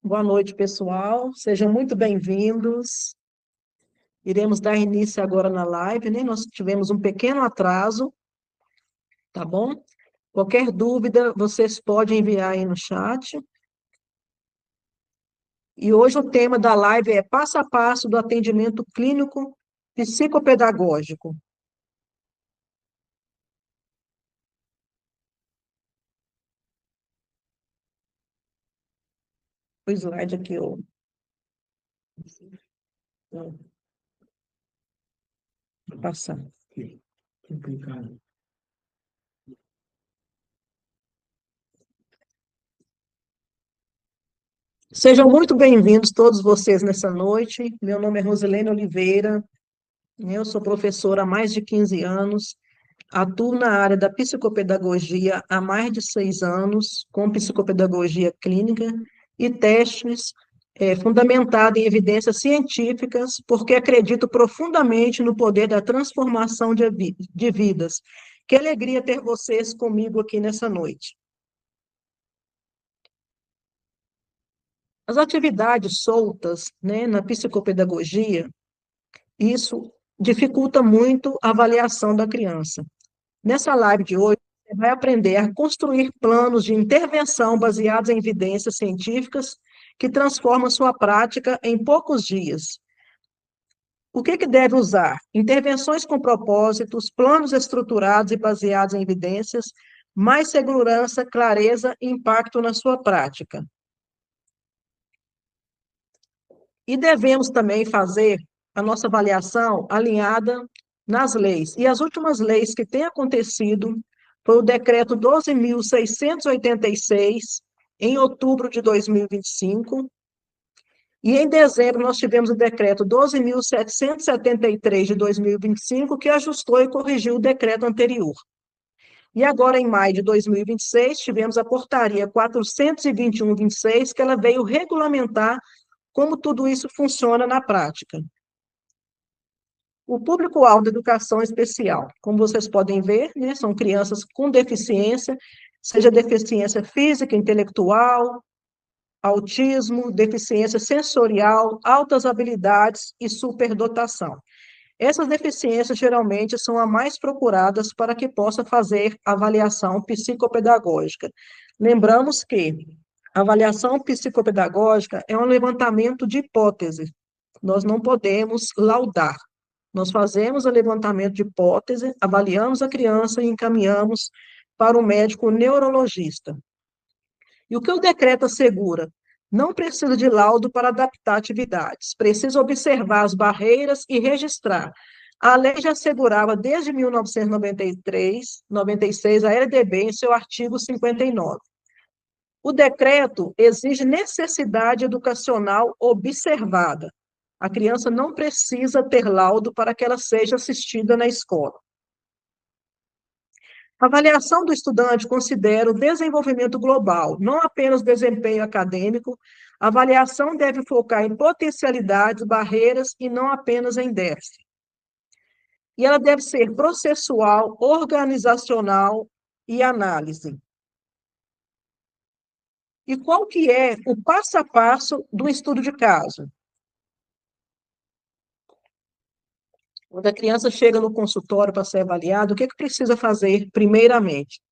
Boa noite, pessoal. Sejam muito bem-vindos. Iremos dar início agora na live, né? Nós tivemos um pequeno atraso, tá bom? Qualquer dúvida, vocês podem enviar aí no chat. E hoje o tema da live é passo a passo do atendimento clínico psicopedagógico. O slide aqui, vou passar. Complicado. Sejam muito bem-vindos todos vocês nessa noite. Meu nome é Rosilene Oliveira, eu sou professora há mais de 15 anos, atuo na área da psicopedagogia há mais de 6 anos, com psicopedagogia clínica e testes fundamentado em evidências científicas, porque acredito profundamente no poder da transformação de vidas. Que alegria ter vocês comigo aqui nessa noite. As atividades soltas, né, na psicopedagogia, isso dificulta muito a avaliação da criança. Nessa live de hoje, você vai aprender a construir planos de intervenção baseados em evidências científicas que transformam sua prática em poucos dias. O que deve usar? Intervenções com propósitos, planos estruturados e baseados em evidências, mais segurança, clareza e impacto na sua prática. E devemos também fazer a nossa avaliação alinhada nas leis. E as últimas leis que têm acontecido foi o decreto 12.686, em outubro de 2025, e em dezembro nós tivemos o decreto 12.773 de 2025, que ajustou e corrigiu o decreto anterior. E agora, em maio de 2026, tivemos a portaria 421/26, que ela veio regulamentar como tudo isso funciona na prática. O público-alvo da educação especial, como vocês podem ver, né, são crianças com deficiência, seja deficiência física, intelectual, autismo, deficiência sensorial, altas habilidades e superdotação. Essas deficiências geralmente são as mais procuradas para que possa fazer avaliação psicopedagógica. Lembramos que a avaliação psicopedagógica é um levantamento de hipótese. Nós não podemos laudar. Nós fazemos o levantamento de hipótese, avaliamos a criança e encaminhamos para o médico neurologista. E o que o decreto assegura? Não precisa de laudo para adaptar atividades, precisa observar as barreiras e registrar. A lei já assegurava desde 1993, 96, a LDB em seu artigo 59. O decreto exige necessidade educacional observada. A criança não precisa ter laudo para que ela seja assistida na escola. A avaliação do estudante considera o desenvolvimento global, não apenas desempenho acadêmico. A avaliação deve focar em potencialidades, barreiras e não apenas em déficit. E ela deve ser processual, organizacional e análise. E qual que é o passo a passo do estudo de caso? Quando a criança chega no consultório para ser avaliada, o que precisa fazer primeiramente?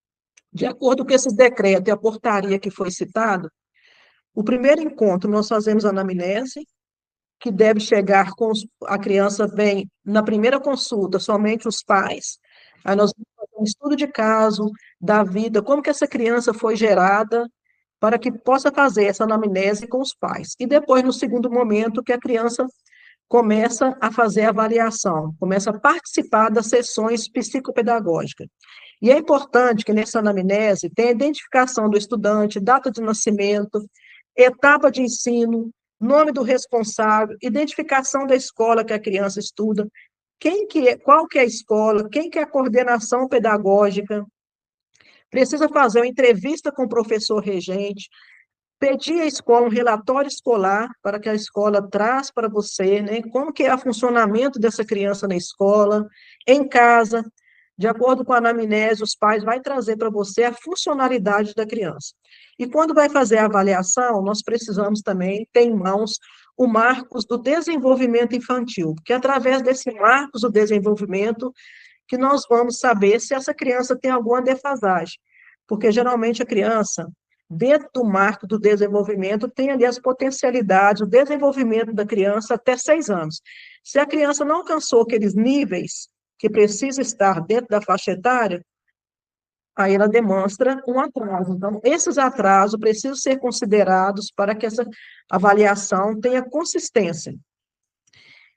De acordo com esses decretos e a portaria que foi citado, o primeiro encontro nós fazemos a anamnese, que deve chegar a criança vem na primeira consulta, somente os pais. Aí nós vamos fazer um estudo de caso, da vida, como que essa criança foi gerada, para que possa fazer essa anamnese com os pais. E depois, no segundo momento, que a criança começa a fazer a avaliação, começa a participar das sessões psicopedagógicas. E é importante que nessa anamnese tenha a identificação do estudante, data de nascimento, etapa de ensino, nome do responsável, identificação da escola que a criança estuda, qual que é a escola, quem que é a coordenação pedagógica, precisa fazer uma entrevista com o professor regente, pedir à escola um relatório escolar para que a escola traz para você, né, como que é o funcionamento dessa criança na escola, em casa, De acordo com a anamnese, os pais vai trazer para você a funcionalidade da criança. E quando vai fazer a avaliação, nós precisamos também ter em mãos o Marcos do Desenvolvimento Infantil, porque através desse Marcos do Desenvolvimento que nós vamos saber se essa criança tem alguma defasagem, porque geralmente a criança, dentro do marco do desenvolvimento, tem ali as potencialidades, o desenvolvimento da criança até 6 anos. Se a criança não alcançou aqueles níveis que precisa estar dentro da faixa etária, aí ela demonstra um atraso. Então, esses atrasos precisam ser considerados para que essa avaliação tenha consistência.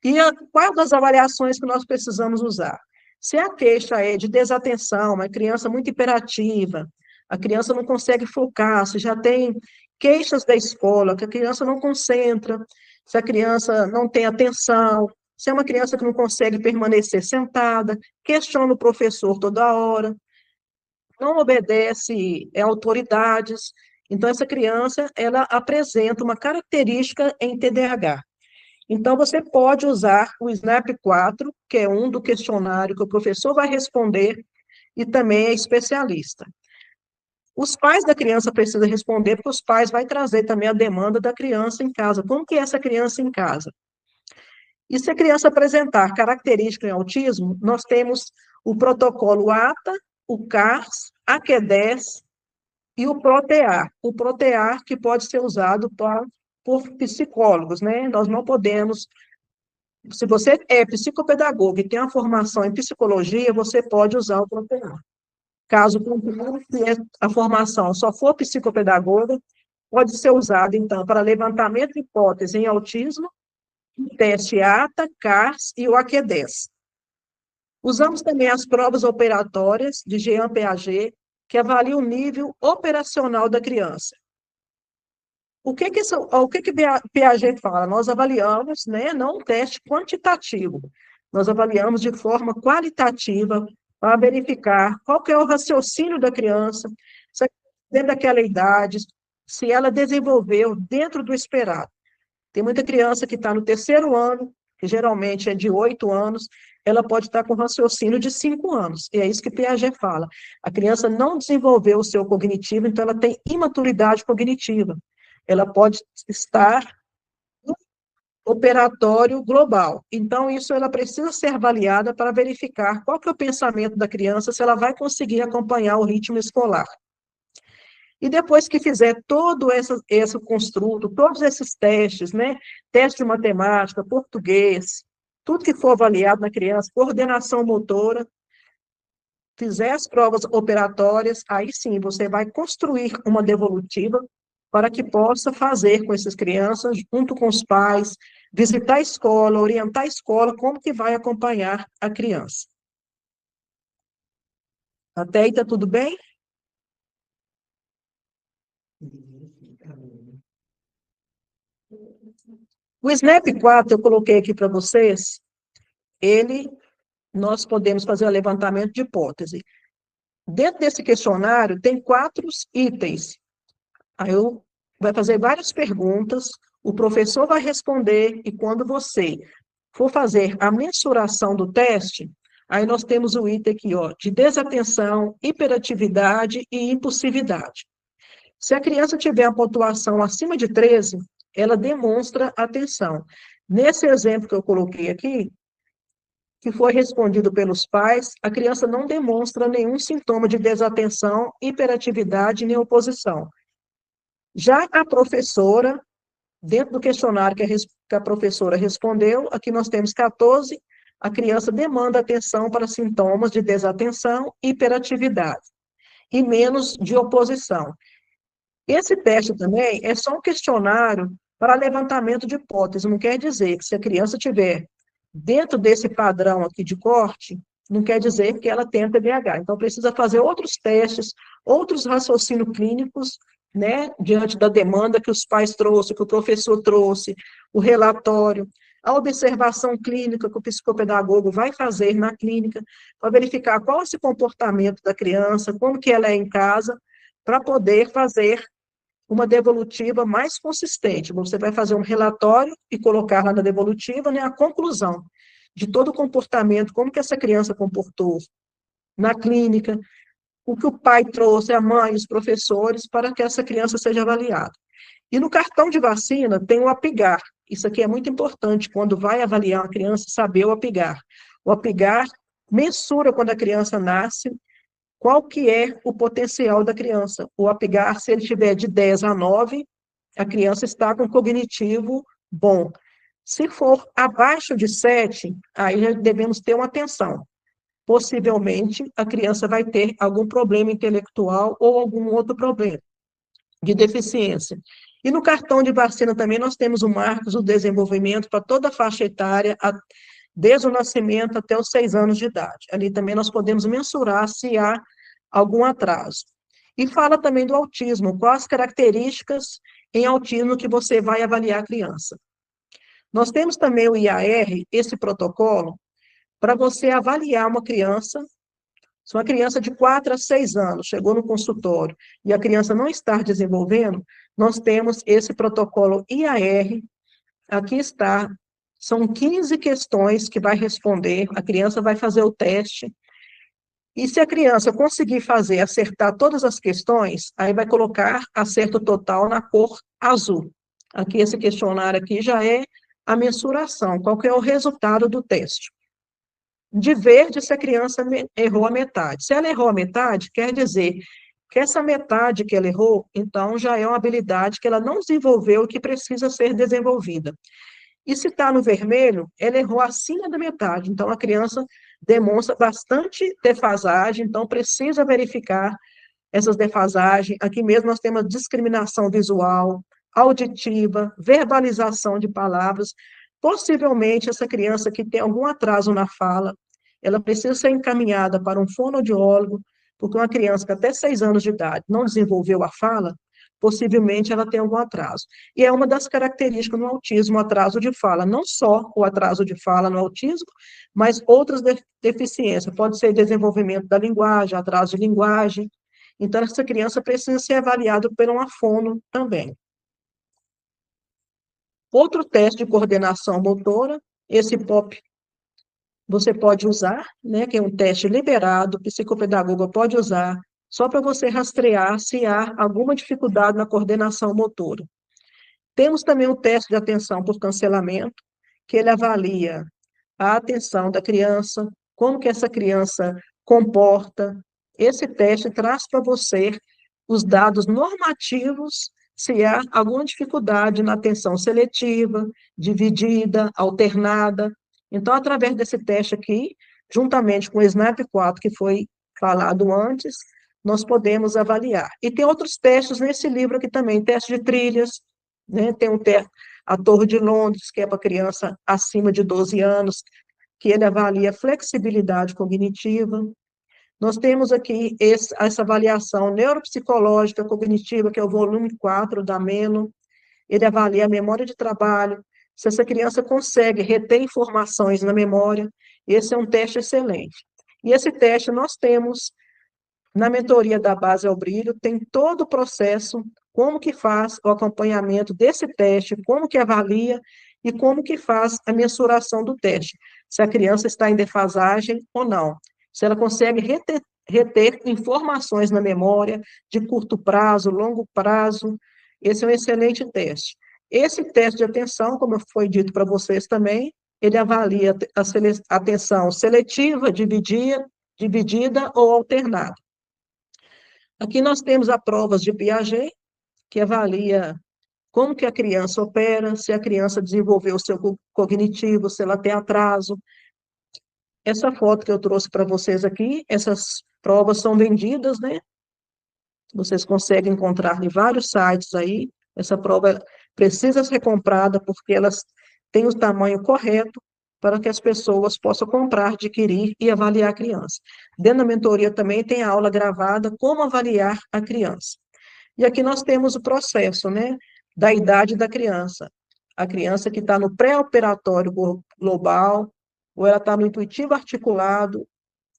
E qual das avaliações que nós precisamos usar? Se a queixa é de desatenção, uma criança muito hiperativa, a criança não consegue focar, se já tem queixas da escola, que a criança não concentra, se a criança não tem atenção, se é uma criança que não consegue permanecer sentada, questiona o professor toda hora, não obedece autoridades, então essa criança, ela apresenta uma característica em TDAH. Então, você pode usar o SNAP-4, que é um do questionário que o professor vai responder, e também é especialista. Os pais da criança precisam responder, porque os pais vão trazer também a demanda da criança em casa. Como que é essa criança em casa? E se a criança apresentar característica em autismo, nós temos o protocolo ATA, o CARS, a Q10 e o PROTEAR. O PROTEAR que pode ser usado por psicólogos, né? Nós não podemos. Se você é psicopedagogo e tem uma formação em psicologia, você pode usar o PROTEAR. Caso contrário, se a formação só for psicopedagoga, pode ser usado, então, para levantamento de hipótese em autismo, o teste ATA, CARS e o AQ10. Usamos também as provas operatórias de Jean-Piaget, que avaliam o nível operacional da criança. O que Piaget fala? Nós avaliamos, né, não um teste quantitativo, nós avaliamos de forma qualitativa para verificar qual que é o raciocínio da criança, se dentro daquela idade, se ela desenvolveu dentro do esperado. Tem muita criança que está no terceiro ano, que geralmente é de 8 anos, ela pode estar com raciocínio de 5 anos, e é isso que Piaget fala. A criança não desenvolveu o seu cognitivo, então ela tem imaturidade cognitiva. Ela pode estar no operatório global. Então, isso ela precisa ser avaliada para verificar qual que é o pensamento da criança, se ela vai conseguir acompanhar o ritmo escolar. E depois que fizer todo esse construto, todos esses testes, né? Teste de matemática, português, tudo que for avaliado na criança, coordenação motora, fizer as provas operatórias, aí sim você vai construir uma devolutiva para que possa fazer com essas crianças, junto com os pais, visitar a escola, orientar a escola, como que vai acompanhar a criança. Até aí está tudo bem? O SNAP-4, eu coloquei aqui para vocês, nós podemos fazer o levantamento de hipótese. Dentro desse questionário, tem 4 itens. Aí vai fazer várias perguntas, o professor vai responder, e quando você for fazer a mensuração do teste, aí nós temos o item aqui, ó, de desatenção, hiperatividade e impulsividade. Se a criança tiver a pontuação acima de 13, ela demonstra atenção. Nesse exemplo que eu coloquei aqui, que foi respondido pelos pais, a criança não demonstra nenhum sintoma de desatenção, hiperatividade nem oposição. Já a professora, dentro do questionário que a professora respondeu, aqui nós temos 14, a criança demanda atenção para sintomas de desatenção, hiperatividade, e menos de oposição. Esse teste também é só um questionário para levantamento de hipótese, não quer dizer que se a criança tiver dentro desse padrão aqui de corte, não quer dizer que ela tenha TDAH. Então, precisa fazer outros testes, outros raciocínios clínicos, né, diante da demanda que os pais trouxeram, que o professor trouxe, o relatório, a observação clínica que o psicopedagogo vai fazer na clínica, para verificar qual é esse comportamento da criança, como que ela é em casa, para poder fazer uma devolutiva mais consistente. Você vai fazer um relatório e colocar lá na devolutiva, né, a conclusão de todo o comportamento, como que essa criança comportou na clínica, o que o pai trouxe, a mãe, os professores, para que essa criança seja avaliada. E no cartão de vacina tem o APGAR. Isso aqui é muito importante quando vai avaliar uma criança, saber o APGAR. O APGAR mensura quando a criança nasce qual que é o potencial da criança. O APGAR, se ele tiver de 10 a 9, a criança está com cognitivo bom. Se for abaixo de 7, aí já devemos ter uma atenção. Possivelmente, a criança vai ter algum problema intelectual ou algum outro problema de deficiência. E no cartão de vacina também nós temos o Marcos do Desenvolvimento para toda a faixa etária, desde o nascimento até os 6 anos de idade. Ali também nós podemos mensurar se há algum atraso. E fala também do autismo, quais as características em autismo que você vai avaliar a criança. Nós temos também o IAR, esse protocolo, para você avaliar uma criança. Se uma criança de 4 a 6 anos chegou no consultório e a criança não está desenvolvendo, nós temos esse protocolo IAR, aqui está, são 15 questões que vai responder, a criança vai fazer o teste, e se a criança conseguir fazer, acertar todas as questões, aí vai colocar acerto total na cor azul. Aqui, esse questionário aqui já é a mensuração, qual que é o resultado do teste. De verde, se a criança errou a metade. Se ela errou a metade, quer dizer que essa metade que ela errou, então já é uma habilidade que ela não desenvolveu e que precisa ser desenvolvida. E se está no vermelho, ela errou acima da metade. Então, a criança demonstra bastante defasagem, então precisa verificar essas defasagens. Aqui mesmo nós temos discriminação visual, auditiva, verbalização de palavras. Possivelmente, essa criança que tem algum atraso na fala, ela precisa ser encaminhada para um fonoaudiólogo, porque uma criança que até 6 anos de idade não desenvolveu a fala, possivelmente ela tem algum atraso. E é uma das características no autismo, o atraso de fala, não só o atraso de fala no autismo, mas outras deficiências, pode ser desenvolvimento da linguagem, atraso de linguagem. Então, essa criança precisa ser avaliada por uma fono também. Outro teste de coordenação motora, esse POP, você pode usar, né, que é um teste liberado, o psicopedagoga pode usar, só para você rastrear se há alguma dificuldade na coordenação motora. Temos também o teste de atenção por cancelamento, que ele avalia a atenção da criança, como que essa criança comporta. Esse teste traz para você os dados normativos, se há alguma dificuldade na atenção seletiva, dividida, alternada. Então, através desse teste aqui, juntamente com o SNAP-4, que foi falado antes, nós podemos avaliar. E tem outros testes nesse livro aqui também, teste de trilhas, né? Tem a Torre de Londres, que é para criança acima de 12 anos, que ele avalia flexibilidade cognitiva. Nós temos aqui essa avaliação neuropsicológica cognitiva, que é o volume 4 da MENO. Ele avalia a memória de trabalho, se essa criança consegue reter informações na memória. Esse é um teste excelente. E esse teste nós temos na mentoria da Base ao Brilho, tem todo o processo, como que faz o acompanhamento desse teste, como que avalia e como que faz a mensuração do teste, se a criança está em defasagem ou não, se ela consegue reter informações na memória de curto prazo, longo prazo. Esse é um excelente teste. Esse teste de atenção, como foi dito para vocês também, ele avalia a atenção seletiva, dividida ou alternada. Aqui nós temos a provas de Piaget, que avalia como que a criança opera, se a criança desenvolveu o seu cognitivo, se ela tem atraso. Essa foto que eu trouxe para vocês aqui, essas provas são vendidas, né? Vocês conseguem encontrar em vários sites aí. Essa prova precisa ser comprada porque elas têm o tamanho correto para que as pessoas possam comprar, adquirir e avaliar a criança. Dentro da mentoria também tem a aula gravada, como avaliar a criança. E aqui nós temos o processo, né, da idade da criança. A criança que está no pré-operatório global, ou ela está no intuitivo articulado,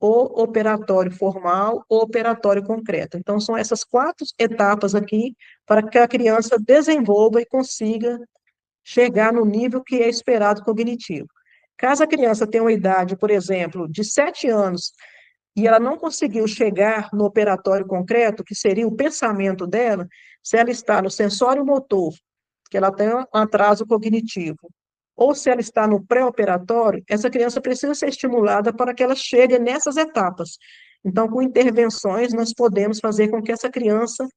ou operatório formal, ou operatório concreto. Então, são essas 4 etapas aqui para que a criança desenvolva e consiga chegar no nível que é esperado cognitivo. Caso a criança tenha uma idade, por exemplo, de 7 anos, e ela não conseguiu chegar no operatório concreto, que seria o pensamento dela, se ela está no sensório motor, que ela tem um atraso cognitivo, ou se ela está no pré-operatório, essa criança precisa ser estimulada para que ela chegue nessas etapas. Então, com intervenções, nós podemos fazer com que essa criança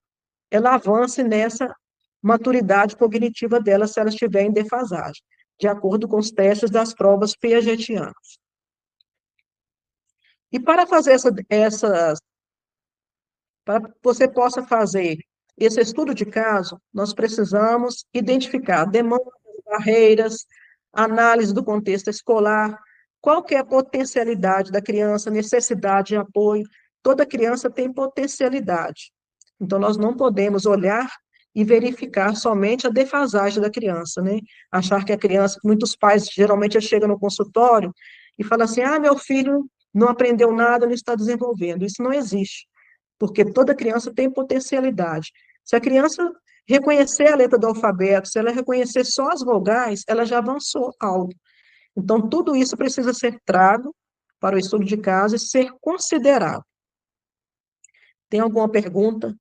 ela avance nessa maturidade cognitiva dela, se ela estiver em defasagem, de acordo com os testes das provas piagetianas. E para fazer para que você possa fazer esse estudo de caso, nós precisamos identificar demandas, barreiras, análise do contexto escolar, qual que é a potencialidade da criança, necessidade de apoio. Toda criança tem potencialidade. Então, nós não podemos olhar e verificar somente a defasagem da criança, né? Achar que a criança, muitos pais geralmente chegam no consultório e falam assim: ah, meu filho não aprendeu nada, não está desenvolvendo. Isso não existe, porque toda criança tem potencialidade. Se a criança reconhecer a letra do alfabeto, se ela reconhecer só as vogais, ela já avançou algo. Então, tudo isso precisa ser trago para o estudo de caso e ser considerado. Tem alguma pergunta?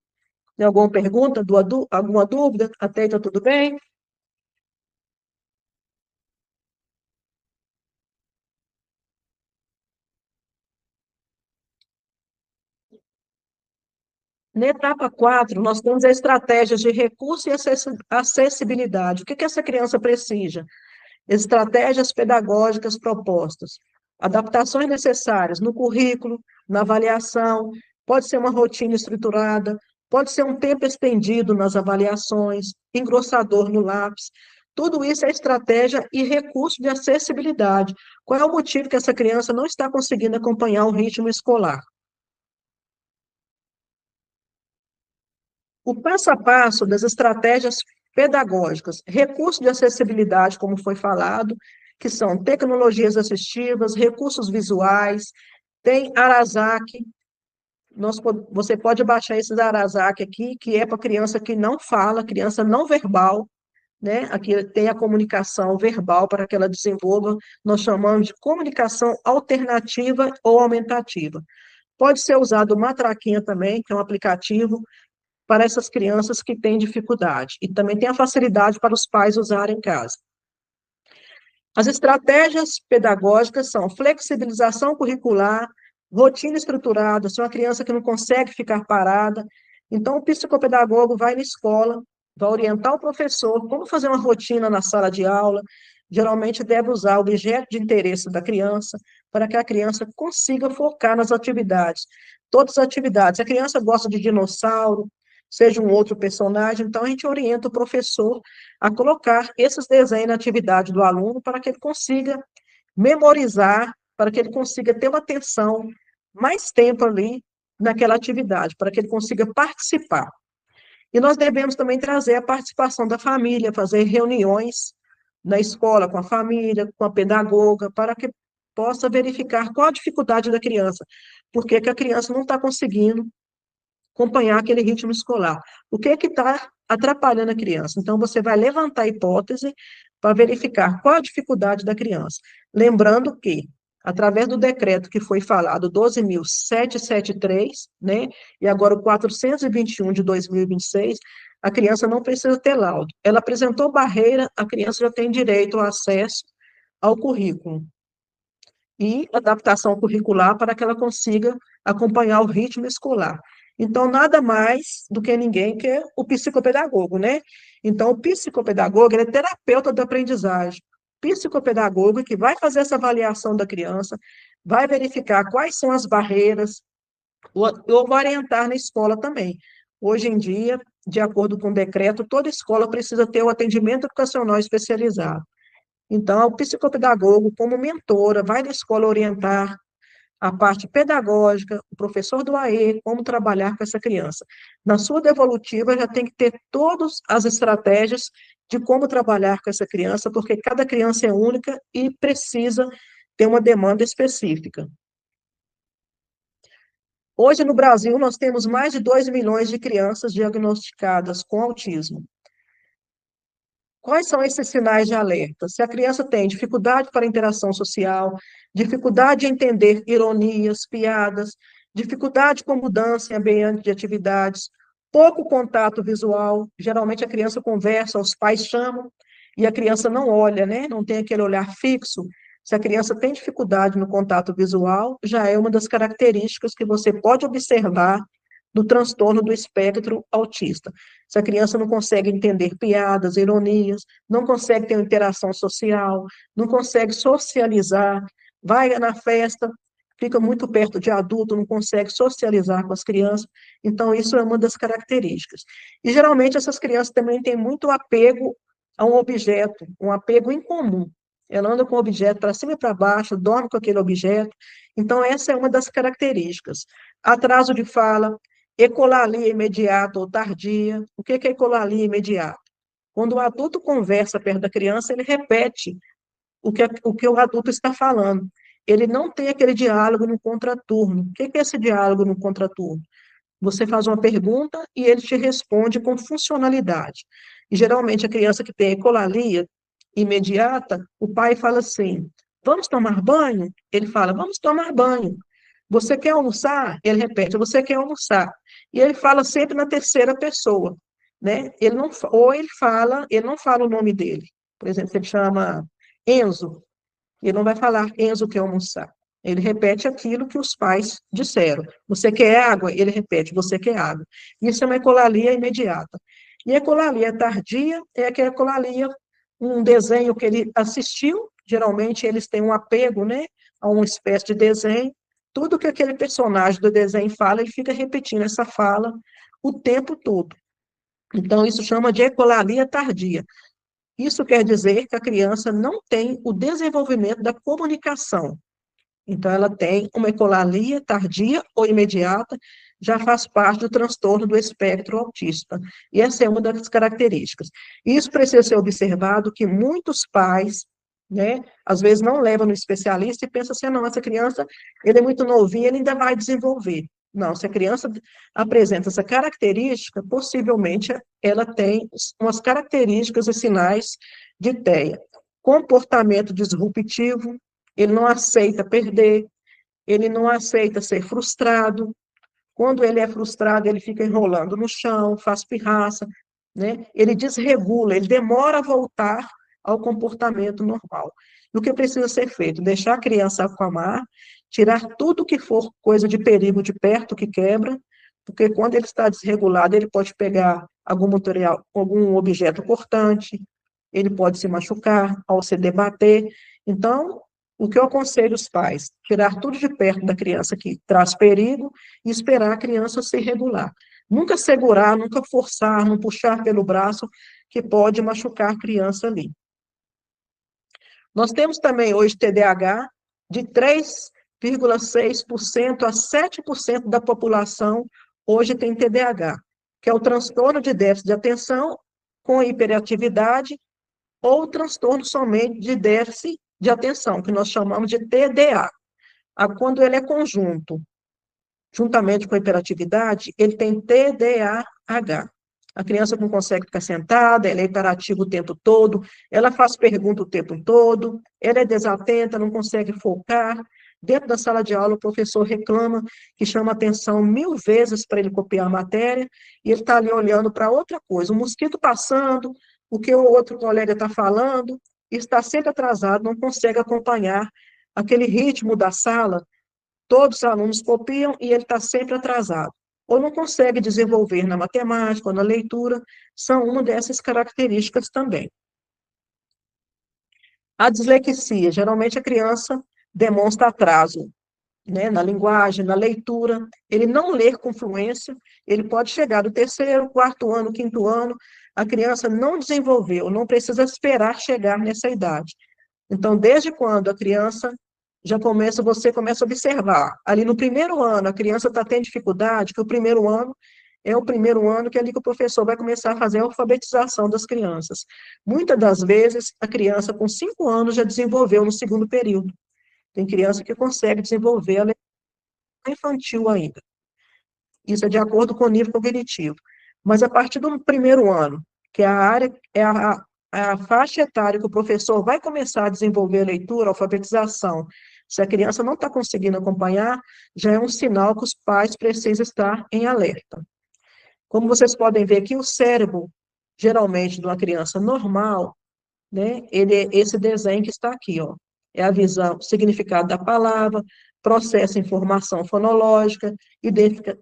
Tem alguma pergunta, alguma dúvida? Até aí está tudo bem? Na etapa 4, nós temos a estratégia de recurso e acessibilidade. O que que essa criança precisa? Estratégias pedagógicas propostas, adaptações necessárias no currículo, na avaliação, pode ser uma rotina estruturada, pode ser um tempo estendido nas avaliações, engrossador no lápis. Tudo isso é estratégia e recurso de acessibilidade. Qual é o motivo que essa criança não está conseguindo acompanhar o ritmo escolar? O passo a passo das estratégias pedagógicas, recursos de acessibilidade, como foi falado, que são tecnologias assistivas, recursos visuais, tem Arasaki, você pode baixar esses Arasaki aqui, que é para criança que não fala, criança não verbal, né? Aqui tem a comunicação verbal para que ela desenvolva, nós chamamos de comunicação alternativa ou aumentativa. Pode ser usado o Matraquinha também, que é um aplicativo para essas crianças que têm dificuldade. E também tem a facilidade para os pais usarem em casa. As estratégias pedagógicas são flexibilização curricular, rotina estruturada, se uma criança que não consegue ficar parada. Então, o psicopedagogo vai na escola, vai orientar o professor como fazer uma rotina na sala de aula. Geralmente deve usar o objeto de interesse da criança, para que a criança consiga focar nas atividades. Todas as atividades. Se a criança gosta de dinossauro, seja um outro personagem, então a gente orienta o professor a colocar esses desenhos na atividade do aluno para que ele consiga memorizar, para que ele consiga ter uma atenção mais tempo ali naquela atividade, para que ele consiga participar. E nós devemos também trazer a participação da família, fazer reuniões na escola com a família, com a pedagoga, para que possa verificar qual a dificuldade da criança, por que que a criança não está conseguindo acompanhar aquele ritmo escolar. O que é que está atrapalhando a criança? Então, você vai levantar a hipótese para verificar qual a dificuldade da criança. Lembrando que, através do decreto que foi falado, 12.773, né, e agora o 421 de 2026, a criança não precisa ter laudo. Ela apresentou barreira, a criança já tem direito ao acesso ao currículo e adaptação curricular para que ela consiga acompanhar o ritmo escolar. Então, nada mais do que ninguém que é o psicopedagogo, né? Então, o psicopedagogo, ele é terapeuta da aprendizagem. Psicopedagogo que vai fazer essa avaliação da criança, vai verificar quais são as barreiras, ou orientar na escola também. Hoje em dia, de acordo com o decreto, toda escola precisa ter o atendimento educacional especializado. Então, o psicopedagogo, como mentora, vai na escola orientar a parte pedagógica, o professor do AE, como trabalhar com essa criança. Na sua devolutiva, já tem que ter todas as estratégias de como trabalhar com essa criança, porque cada criança é única e precisa ter uma demanda específica. Hoje, no Brasil, nós temos mais de 2 milhões de crianças diagnosticadas com autismo. Quais são esses sinais de alerta? Se a criança tem dificuldade para interação social, dificuldade em entender ironias, piadas, dificuldade com mudança em ambiente de atividades, pouco contato visual, geralmente a criança conversa, os pais chamam, e a criança não olha, né? Não tem aquele olhar fixo. Se a criança tem dificuldade no contato visual, já é uma das características que você pode observar do transtorno do espectro autista. Se a criança não consegue entender piadas, ironias, não consegue ter uma interação social, não consegue socializar, vai na festa, fica muito perto de adulto, não consegue socializar com as crianças. Então, isso é uma das características. E, geralmente, essas crianças também têm muito apego a um objeto, um apego incomum. Ela anda com o objeto para cima e para baixo, dorme com aquele objeto. Então, essa é uma das características. Atraso de fala, ecolalia imediata ou tardia. O que é ecolalia imediata? Quando o adulto conversa perto da criança, ele repete o que o adulto está falando. Ele não tem aquele diálogo no contraturno. O que é esse diálogo no contraturno? Você faz uma pergunta e ele te responde com funcionalidade. E geralmente a criança que tem ecolalia imediata, o pai fala assim: vamos tomar banho? Ele fala: vamos tomar banho. Você quer almoçar? Ele repete: você quer almoçar? E ele fala sempre na terceira pessoa, né? Ele não, ou ele não fala o nome dele. Por exemplo, ele chama Enzo, ele não vai falar Enzo quer almoçar. Ele repete aquilo que os pais disseram. Você quer água? Ele repete, você quer água. Isso é uma ecolalia imediata. E a ecolalia tardia é aquela ecolalia, um desenho que ele assistiu, geralmente eles têm um apego, né, a uma espécie de desenho. Tudo que aquele personagem do desenho fala, ele fica repetindo essa fala o tempo todo. Então, isso chama de ecolalia tardia. Isso quer dizer que a criança não tem o desenvolvimento da comunicação. Então, ela tem uma ecolalia tardia ou imediata, já faz parte do transtorno do espectro autista. E essa é uma das características. Isso precisa ser observado que muitos pais, né, às vezes não levam no especialista e pensam assim: não, essa criança, ele é muito novinho, ele ainda vai desenvolver. Não, se a criança apresenta essa característica, possivelmente ela tem umas características e sinais de TEA. Comportamento disruptivo, ele não aceita perder, ele não aceita ser frustrado. Quando ele é frustrado, ele fica enrolando no chão, faz pirraça, né? Ele desregula, ele demora a voltar ao comportamento normal. E o que precisa ser feito? Deixar a criança acalmar, tirar tudo que for coisa de perigo de perto que quebra, porque quando ele está desregulado, ele pode pegar algum material, algum objeto cortante, ele pode se machucar ao se debater. Então, o que eu aconselho os pais? Tirar tudo de perto da criança que traz perigo e esperar a criança se regular. Nunca segurar, nunca forçar, não puxar pelo braço, que pode machucar a criança ali. Nós temos também hoje TDAH de 3,6% a 7% da população hoje tem TDAH, que é o transtorno de déficit de atenção com hiperatividade ou transtorno somente de déficit de atenção, que nós chamamos de TDA. Quando ele é conjunto, juntamente com a hiperatividade, ele tem TDAH. A criança não consegue ficar sentada, ela é hiperativa o tempo todo, ela faz pergunta o tempo todo, ela é desatenta, não consegue focar. Dentro da sala de aula, o professor reclama que chama atenção 1000 vezes para ele copiar a matéria, e ele está ali olhando para outra coisa, o mosquito passando, o que o outro colega está falando, e está sempre atrasado, não consegue acompanhar aquele ritmo da sala. Todos os alunos copiam e ele está sempre atrasado. Ou não consegue desenvolver na matemática ou na leitura, são uma dessas características também. A dislexia, geralmente a criança demonstra atraso, né, na linguagem, na leitura, ele não lê com fluência, ele pode chegar do terceiro, quarto ano, quinto ano, a criança não desenvolveu, não precisa esperar chegar nessa idade. Então, desde quando a criança você começa a observar, ali no primeiro ano, a criança está tendo dificuldade, que o primeiro ano é o primeiro ano que é ali que o professor vai começar a fazer a alfabetização das crianças. Muitas das vezes, a criança com 5 anos já desenvolveu no segundo período. Tem criança que consegue desenvolver a leitura infantil ainda. Isso é de acordo com o nível cognitivo. Mas a partir do primeiro ano, que é a área, é a faixa etária que o professor vai começar a desenvolver a leitura, a alfabetização Se a criança não está conseguindo acompanhar, já é um sinal que os pais precisam estar em alerta. Como vocês podem ver aqui, o cérebro, geralmente, de uma criança normal, né? Esse desenho que está aqui, ó, é a visão, o significado da palavra, processa informação fonológica,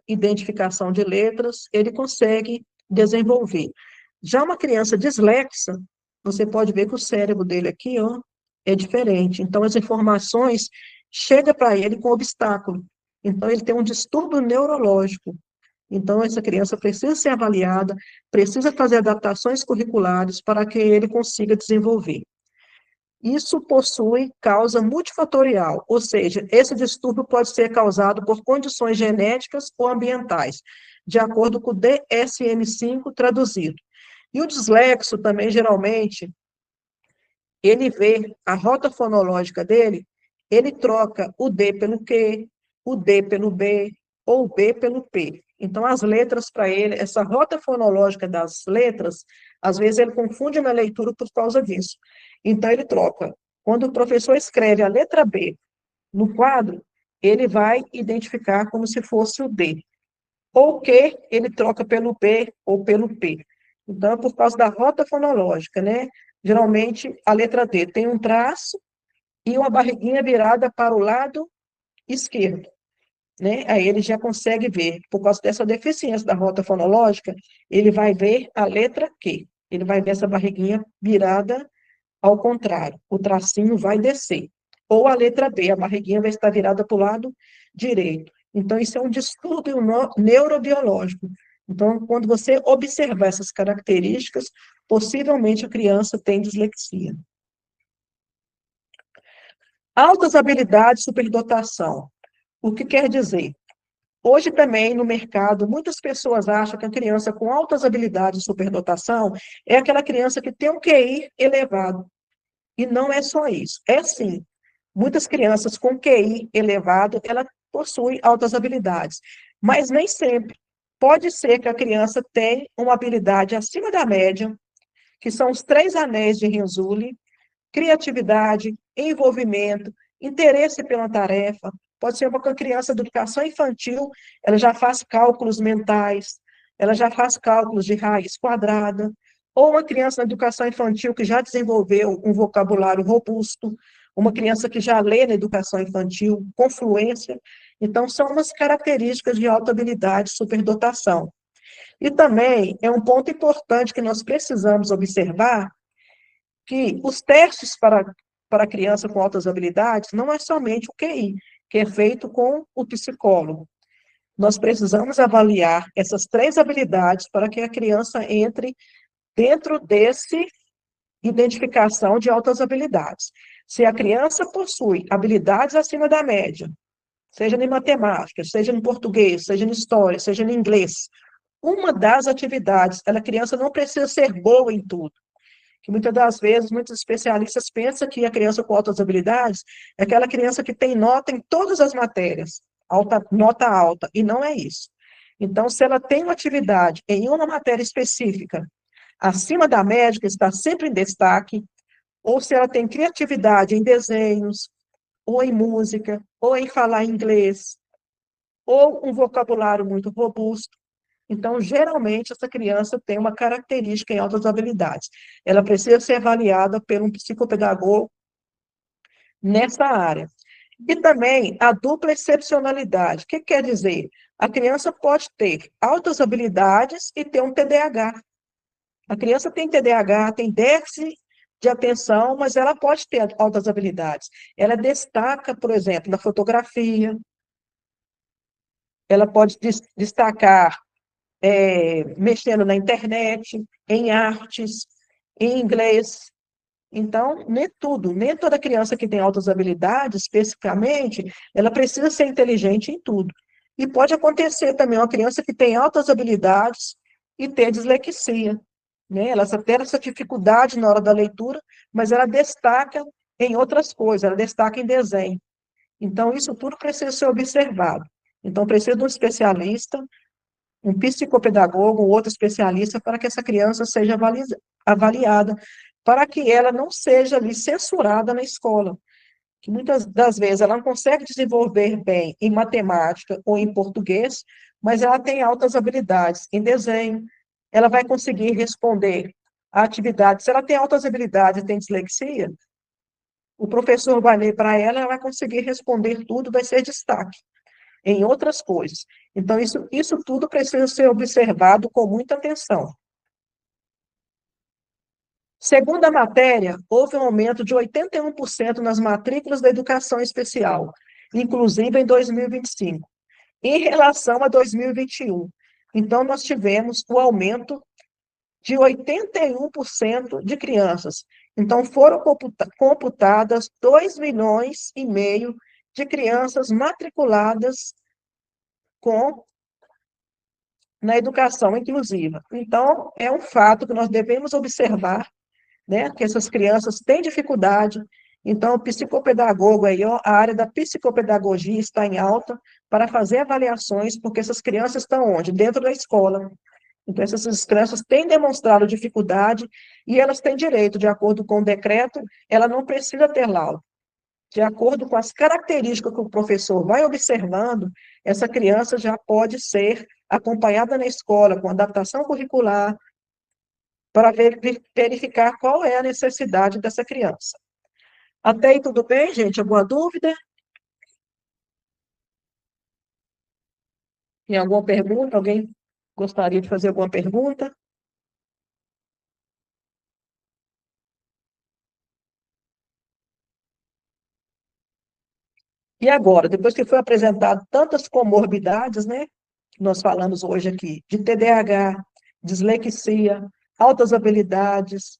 identificação de letras, ele consegue desenvolver. Já uma criança dislexa, você pode ver que o cérebro dele aqui, ó, é diferente. Então, as informações chegam para ele com obstáculo. Então, ele tem um distúrbio neurológico. Então, essa criança precisa ser avaliada, precisa fazer adaptações curriculares para que ele consiga desenvolver. Isso possui causa multifatorial, ou seja, esse distúrbio pode ser causado por condições genéticas ou ambientais, de acordo com o DSM-5 traduzido. E o dislexo também, geralmente, ele vê a rota fonológica dele, ele troca o D pelo Q, o D pelo B, ou o B pelo P. Então, as letras para ele, essa rota fonológica das letras, às vezes ele confunde na leitura por causa disso. Então, ele troca. Quando o professor escreve a letra B no quadro, ele vai identificar como se fosse o D. Ou que ele troca pelo B ou pelo P. Então, é por causa da rota fonológica, né? Geralmente, a letra D tem um traço e uma barriguinha virada para o lado esquerdo, né? Aí ele já consegue ver, por causa dessa deficiência da rota fonológica, ele vai ver a letra Q. Ele vai ver essa barriguinha virada ao contrário, o tracinho vai descer. Ou a letra B, a barriguinha vai estar virada para o lado direito. Então, isso é um distúrbio neurobiológico. Então, quando você observar essas características, possivelmente a criança tem dislexia. Altas habilidades, superdotação. O que quer dizer? Hoje também no mercado, muitas pessoas acham que a criança com altas habilidades de superdotação é aquela criança que tem um QI elevado. E não é só isso. É sim. Muitas crianças com QI elevado, ela possui altas habilidades, mas nem sempre. Pode ser que a criança tenha uma habilidade acima da média, que são os 3 anéis de Renzulli: criatividade, envolvimento, interesse pela tarefa. Pode ser uma criança de educação infantil, ela já faz cálculos mentais, ela já faz cálculos de raiz quadrada, ou uma criança na educação infantil que já desenvolveu um vocabulário robusto, uma criança que já lê na educação infantil, com fluência. Então, são umas características de alta habilidade, superdotação. E também é um ponto importante que nós precisamos observar, que os testes para criança com altas habilidades não é somente o QI, que é feito com o psicólogo. Nós precisamos avaliar essas 3 habilidades para que a criança entre dentro desse identificação de altas habilidades. Se a criança possui habilidades acima da média, seja em matemática, seja em português, seja em história, seja em inglês, uma das atividades, a criança não precisa ser boa em tudo, que muitas das vezes, muitos especialistas pensam que a criança com altas habilidades é aquela criança que tem nota em todas as matérias, nota alta, e não é isso. Então, se ela tem uma atividade em uma matéria específica, acima da média, que está sempre em destaque, ou se ela tem criatividade em desenhos, ou em música, ou em falar inglês, ou um vocabulário muito robusto, então, geralmente, essa criança tem uma característica em altas habilidades. Ela precisa ser avaliada por um psicopedagogo nessa área. E também a dupla excepcionalidade. O que quer dizer? A criança pode ter altas habilidades e ter um TDAH. A criança tem TDAH, tem déficit de atenção, mas ela pode ter altas habilidades. Ela destaca, por exemplo, na fotografia, ela pode destacar mexendo na internet, em artes, em inglês. Então, nem tudo, nem toda criança que tem altas habilidades, especificamente, ela precisa ser inteligente em tudo. E pode acontecer também uma criança que tem altas habilidades e ter dislexia, né? Ela só tem essa dificuldade na hora da leitura, mas ela destaca em outras coisas, ela destaca em desenho. Então, isso tudo precisa ser observado. Então, precisa de um especialista, um psicopedagogo, um outro especialista, para que essa criança seja avaliada, para que ela não seja ali censurada na escola, que muitas das vezes ela não consegue desenvolver bem em matemática ou em português, mas ela tem altas habilidades em desenho, ela vai conseguir responder a atividades. Se ela tem altas habilidades e tem dislexia, o professor vai ler para ela, ela vai conseguir responder tudo, vai ser destaque em outras coisas. Então, isso tudo precisa ser observado com muita atenção. Segundo a matéria, houve um aumento de 81% nas matrículas da educação especial, inclusive em 2025, em relação a 2021. Então, nós tivemos o aumento de 81% de crianças. Então, foram computadas 2,5 milhões de crianças matriculadas com na educação inclusiva. Então, é um fato que nós devemos observar, né, que essas crianças têm dificuldade. Então, o psicopedagogo aí, ó, a área da psicopedagogia está em alta para fazer avaliações, porque essas crianças estão onde? Dentro da escola. Então, essas crianças têm demonstrado dificuldade e elas têm direito, de acordo com o decreto, ela não precisa ter laudo. De acordo com as características que o professor vai observando, essa criança já pode ser acompanhada na escola com adaptação curricular para verificar qual é a necessidade dessa criança. Até aí tudo bem, gente? Alguma dúvida? Tem alguma pergunta? Alguém gostaria de fazer alguma pergunta? E agora, depois que foi apresentado tantas comorbidades, né, que nós falamos hoje aqui, de TDAH, dislexia, altas habilidades,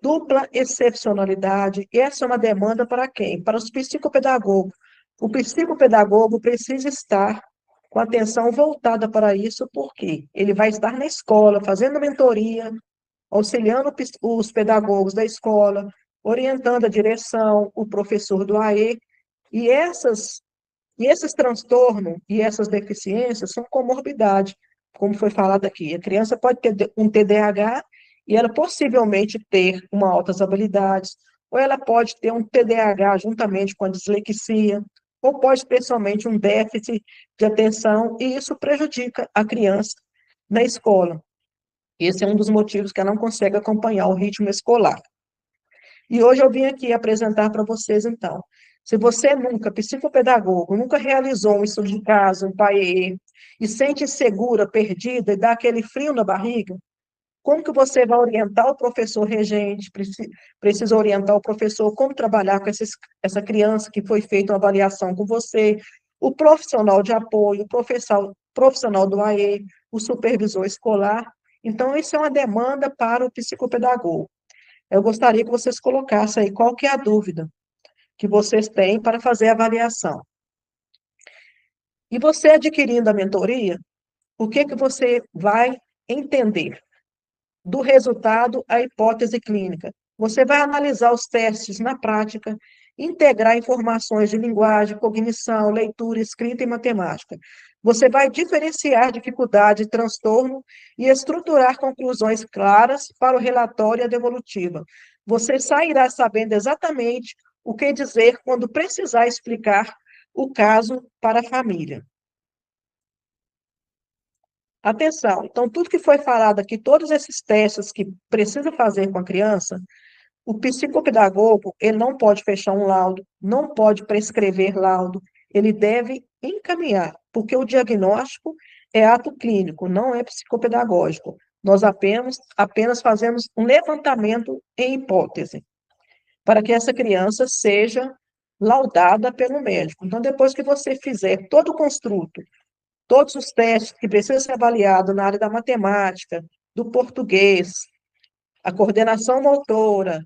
dupla excepcionalidade, essa é uma demanda para quem? Para os psicopedagogos. O psicopedagogo precisa estar com atenção voltada para isso, porque ele vai estar na escola, fazendo mentoria, auxiliando os pedagogos da escola, orientando a direção, o professor do AE, e esses transtornos e essas deficiências são comorbidade, como foi falado aqui. A criança pode ter um TDAH e ela possivelmente ter uma altas habilidades, ou ela pode ter um TDAH juntamente com a dislexia, ou pode ter somente um déficit de atenção, e isso prejudica a criança na escola. Esse é um dos motivos que ela não consegue acompanhar o ritmo escolar. E hoje eu vim aqui apresentar para vocês, então. Se você nunca, psicopedagogo, nunca realizou um estudo de caso, um PAEE, e sente insegura, perdida, e dá aquele frio na barriga, como que você vai orientar o professor regente? Precisa orientar o professor como trabalhar com essa criança que foi feita uma avaliação com você, o profissional de apoio, o profissional do AE, o supervisor escolar. Então, isso é uma demanda para o psicopedagogo. Eu gostaria que vocês colocassem aí qual que é a dúvida que vocês têm para fazer a avaliação. E você adquirindo a mentoria, o que que você vai entender? Do resultado à hipótese clínica. Você vai analisar os testes na prática, integrar informações de linguagem, cognição, leitura, escrita e matemática. Você vai diferenciar dificuldade e transtorno e estruturar conclusões claras para o relatório e a devolutiva. Você sairá sabendo exatamente o que dizer quando precisar explicar o caso para a família. Atenção, então, tudo que foi falado aqui, todos esses testes que precisa fazer com a criança, o psicopedagogo, ele não pode fechar um laudo, não pode prescrever laudo, ele deve encaminhar, porque o diagnóstico é ato clínico, não é psicopedagógico. Nós apenas fazemos um levantamento em hipótese, para que essa criança seja laudada pelo médico. Então, depois que você fizer todo o construto, todos os testes que precisam ser avaliados na área da matemática, do português, a coordenação motora,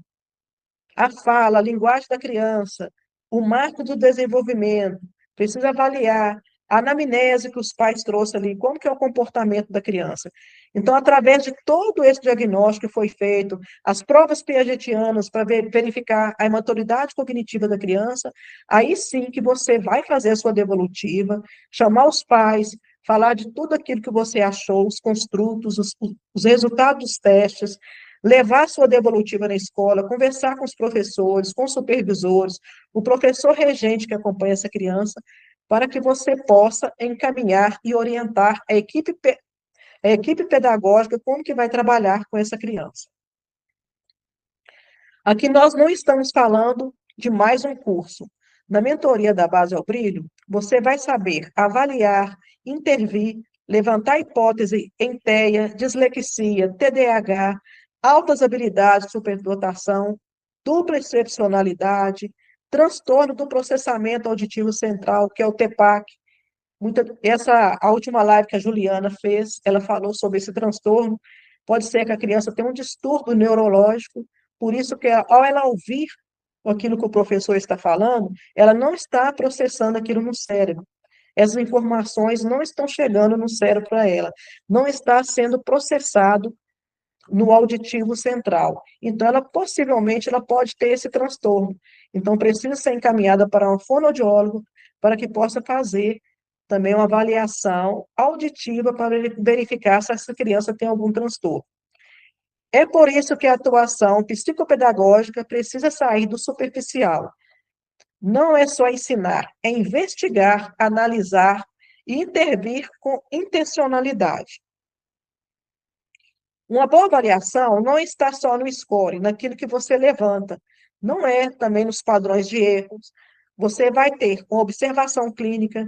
a fala, a linguagem da criança, o marco do desenvolvimento, precisa avaliar a anamnese que os pais trouxeram ali, como que é o comportamento da criança. Então, através de todo esse diagnóstico que foi feito, as provas piagetianas para verificar a maturidade cognitiva da criança, aí sim que você vai fazer a sua devolutiva, chamar os pais, falar de tudo aquilo que você achou, os construtos, os resultados dos testes, levar sua devolutiva na escola, conversar com os professores, com os supervisores, o professor regente que acompanha essa criança, para que você possa encaminhar e orientar a equipe pedagógica como que vai trabalhar com essa criança. Aqui nós não estamos falando de mais um curso. Na mentoria da Base ao Brilho, você vai saber avaliar, intervir, levantar hipótese em TEA, dislexia, TDAH, altas habilidades de superdotação, dupla excepcionalidade, transtorno do processamento auditivo central, que é o TEPAC. A última live que a Juliana fez, ela falou sobre esse transtorno. Pode ser que a criança tenha um distúrbio neurológico, por isso que ao ela ouvir aquilo que o professor está falando, ela não está processando aquilo no cérebro. Essas informações não estão chegando no cérebro para ela, não está sendo processado no auditivo central. Então, possivelmente ela pode ter esse transtorno. Então, precisa ser encaminhada para um fonoaudiólogo para que possa fazer também uma avaliação auditiva para verificar se essa criança tem algum transtorno. É por isso que a atuação psicopedagógica precisa sair do superficial. Não é só ensinar, é investigar, analisar e intervir com intencionalidade. Uma boa avaliação não está só no score, naquilo que você levanta, não é também nos padrões de erros. Você vai ter uma observação clínica,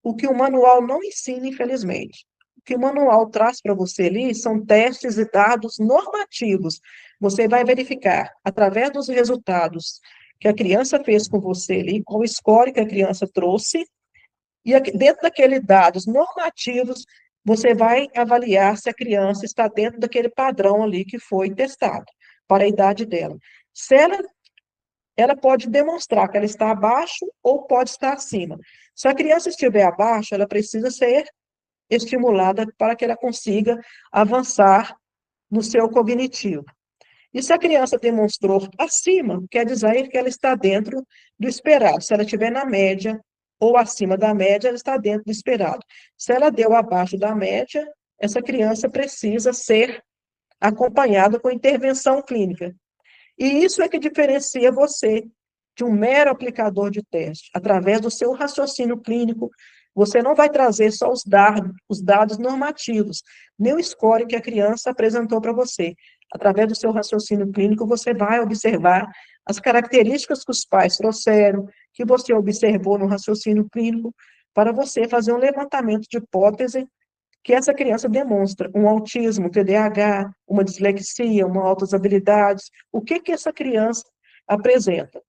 o que o manual não ensina, infelizmente. O que o manual traz para você ali são testes e dados normativos. Você vai verificar, através dos resultados que a criança fez com você ali, qual o score que a criança trouxe, e dentro daqueles dados normativos, você vai avaliar se a criança está dentro daquele padrão ali que foi testado, para a idade dela. Se ela pode demonstrar que ela está abaixo ou pode estar acima. Se a criança estiver abaixo, ela precisa ser estimulada para que ela consiga avançar no seu cognitivo. E se a criança demonstrou acima, quer dizer que ela está dentro do esperado. Se ela estiver na média ou acima da média, ela está dentro do esperado. Se ela deu abaixo da média, essa criança precisa ser acompanhada com intervenção clínica. E isso é que diferencia você de um mero aplicador de teste. Através do seu raciocínio clínico, você não vai trazer só os dados normativos, nem o score que a criança apresentou para você. Através do seu raciocínio clínico, você vai observar as características que os pais trouxeram, que você observou no raciocínio clínico, para você fazer um levantamento de hipótese que essa criança demonstra um autismo, TDAH, uma dislexia, uma altas habilidades, o que essa criança apresenta.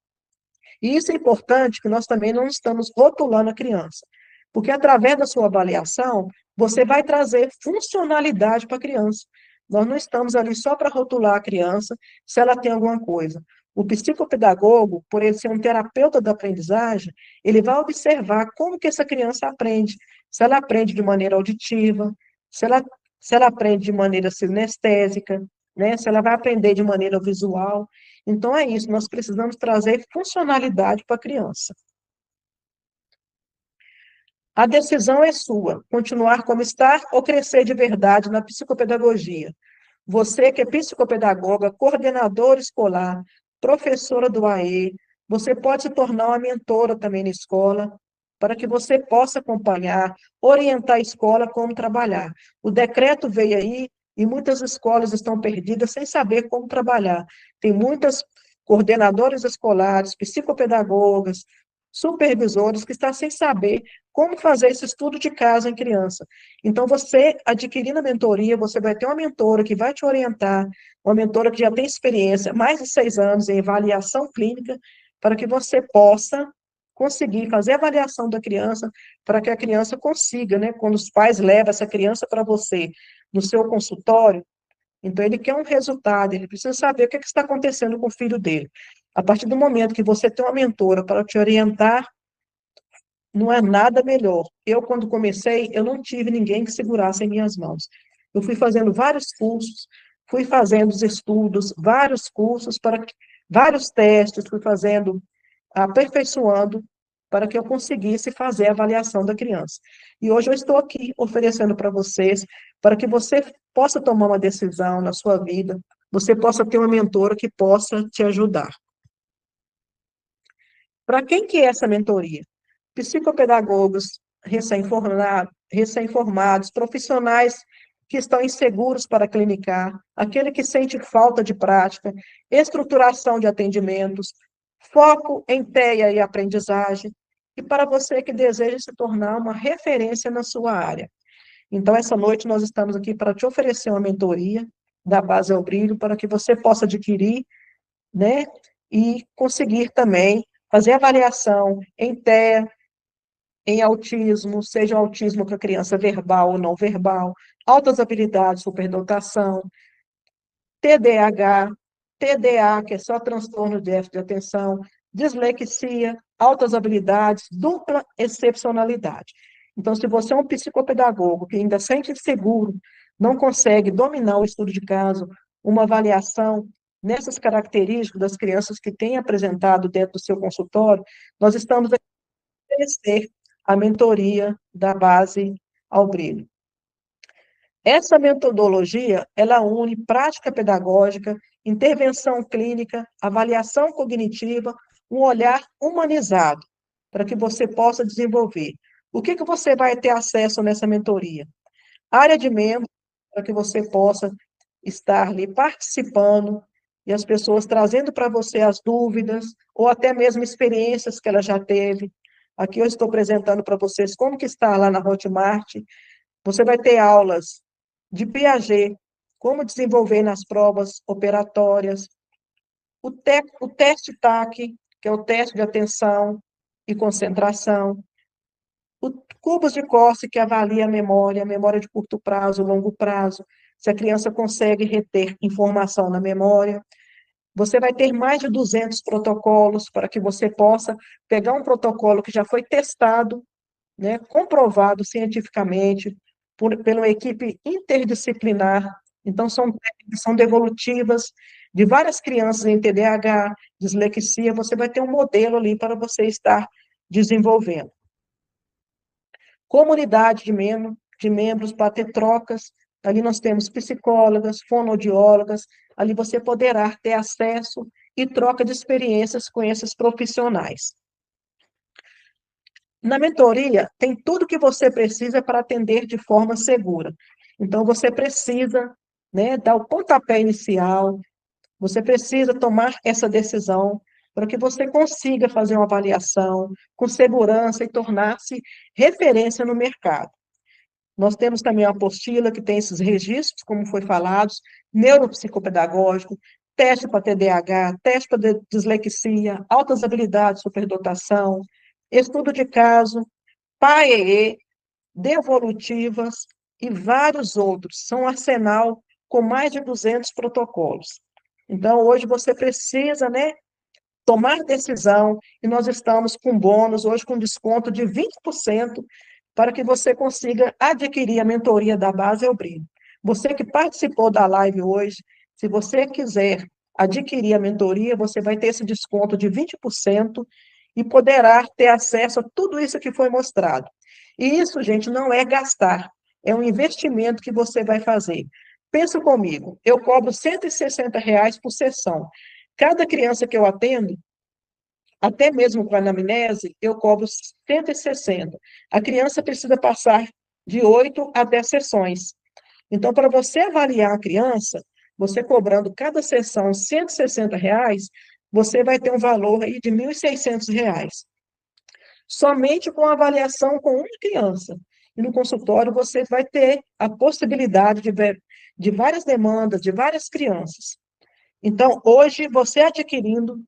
E isso é importante, que nós também não estamos rotulando a criança, porque através da sua avaliação, você vai trazer funcionalidade para a criança. Nós não estamos ali só para rotular a criança se ela tem alguma coisa. O psicopedagogo, por ele ser um terapeuta da aprendizagem, ele vai observar como que essa criança aprende. Se ela aprende de maneira auditiva, se ela, se ela aprende de maneira sinestésica, né? Se ela vai aprender de maneira visual. Então, é isso, nós precisamos trazer funcionalidade para a criança. A decisão é sua, continuar como está ou crescer de verdade na psicopedagogia. Você que é psicopedagoga, coordenadora escolar, professora do AE, você pode se tornar uma mentora também na escola, para que você possa acompanhar, orientar a escola como trabalhar. O decreto veio aí e muitas escolas estão perdidas sem saber como trabalhar. Tem muitas coordenadoras escolares, psicopedagogas, supervisores que estão sem saber como fazer esse estudo de casa em criança. Então, você, adquirindo a mentoria, você vai ter uma mentora que vai te orientar, uma mentora que já tem experiência, mais de 6 anos em avaliação clínica, para que você possa conseguir fazer a avaliação da criança, para que a criança consiga, né, quando os pais levam essa criança para você no seu consultório, então ele quer um resultado, ele precisa saber o que está acontecendo com o filho dele. A partir do momento que você tem uma mentora para te orientar, não é nada melhor. Eu, quando comecei, eu não tive ninguém que segurasse em minhas mãos. Eu fui fazendo vários cursos, fui fazendo os estudos, vários cursos, vários testes, fui fazendo, aperfeiçoando, para que eu conseguisse fazer a avaliação da criança. E hoje eu estou aqui oferecendo para vocês, para que você possa tomar uma decisão na sua vida, você possa ter uma mentora que possa te ajudar. Para quem que é essa mentoria? Psicopedagogos recém-formados, profissionais que estão inseguros para clinicar, aquele que sente falta de prática, estruturação de atendimentos, foco em TEA e aprendizagem, e para você que deseja se tornar uma referência na sua área. Então, essa noite nós estamos aqui para te oferecer uma mentoria da Base ao Brilho, para que você possa adquirir, né, e conseguir também fazer avaliação em TEA, em autismo, seja o autismo com a criança verbal ou não verbal, altas habilidades, superdotação, TDAH, TDA, que é só transtorno de déficit de atenção, dislexia, altas habilidades, dupla excepcionalidade. Então, se você é um psicopedagogo que ainda sente inseguro, não consegue dominar o estudo de caso, uma avaliação nessas características das crianças que têm apresentado dentro do seu consultório, nós estamos aqui para oferecer a mentoria da Base ao Brilho. Essa metodologia, ela une prática pedagógica, intervenção clínica, avaliação cognitiva, um olhar humanizado, para que você possa desenvolver. O que você vai ter acesso nessa mentoria? Área de membros, para que você possa estar ali participando e as pessoas trazendo para você as dúvidas ou até mesmo experiências que ela já teve. Aqui eu estou apresentando para vocês como que está lá na Hotmart. Você vai ter aulas de Piaget, como desenvolver nas provas operatórias, o teste TAC, que é o teste de atenção e concentração, o cubos de Corse, que avalia a memória de curto prazo, longo prazo, se a criança consegue reter informação na memória. Você vai ter mais de 200 protocolos para que você possa pegar um protocolo que já foi testado, né, comprovado cientificamente pela uma equipe interdisciplinar. Então, são técnicas, são devolutivas de várias crianças em TDAH, dislexia, você vai ter um modelo ali para você estar desenvolvendo. Comunidade de membros para ter trocas, ali nós temos psicólogas, fonoaudiólogas, ali você poderá ter acesso e troca de experiências com esses profissionais. Na mentoria, tem tudo que você precisa para atender de forma segura. Então, você precisa, né, dar o pontapé inicial, você precisa tomar essa decisão para que você consiga fazer uma avaliação com segurança e tornar-se referência no mercado. Nós temos também a apostila que tem esses registros, como foi falado, neuropsicopedagógico, teste para TDAH, teste para dislexia, altas habilidades, superdotação, estudo de caso, PAEE, devolutivas e vários outros. São um arsenal com mais de 200 protocolos. Então, hoje você precisa, né, tomar decisão e nós estamos com bônus, hoje com desconto de 20% para que você consiga adquirir a mentoria da Base ao Brilho. Você que participou da live hoje, se você quiser adquirir a mentoria, você vai ter esse desconto de 20% e poderá ter acesso a tudo isso que foi mostrado. E isso, gente, não é gastar, é um investimento que você vai fazer. Pensa comigo, eu cobro R$ 160 por sessão. Cada criança que eu atendo, até mesmo com anamnese, eu cobro 160. A criança precisa passar de 8 a 10 sessões. Então, para você avaliar a criança, você cobrando cada sessão R$ 160, você vai ter um valor aí de R$ 1.600. Somente com a avaliação com uma criança. E no consultório você vai ter a possibilidade de várias demandas, de várias crianças. Então, hoje, você adquirindo,